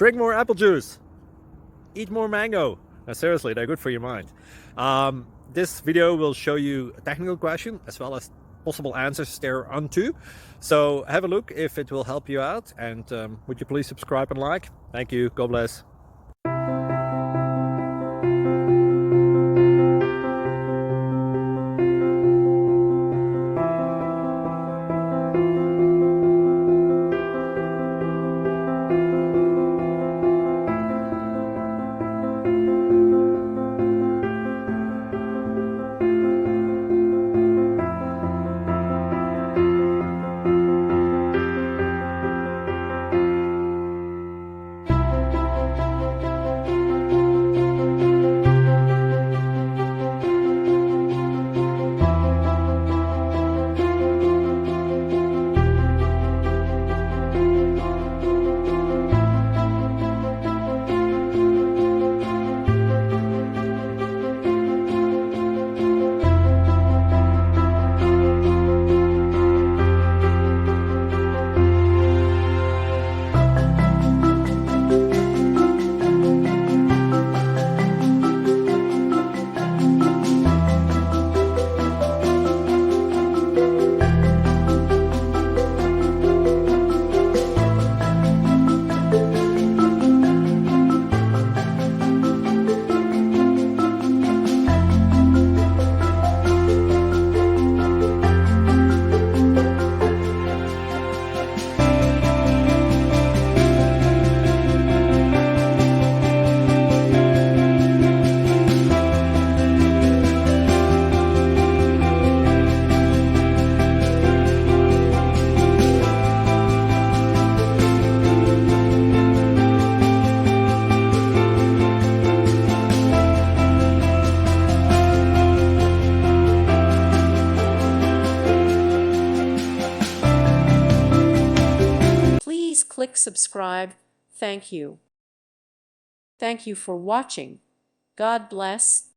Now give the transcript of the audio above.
Drink more apple juice. Eat more mango. Now, seriously, they're good for your mind. This video will show you a technical question as well as possible answers thereunto. So have a look if it will help you out, and would you please subscribe and like? Thank you. God bless. Please click subscribe. Thank you. Thank you for watching. God bless.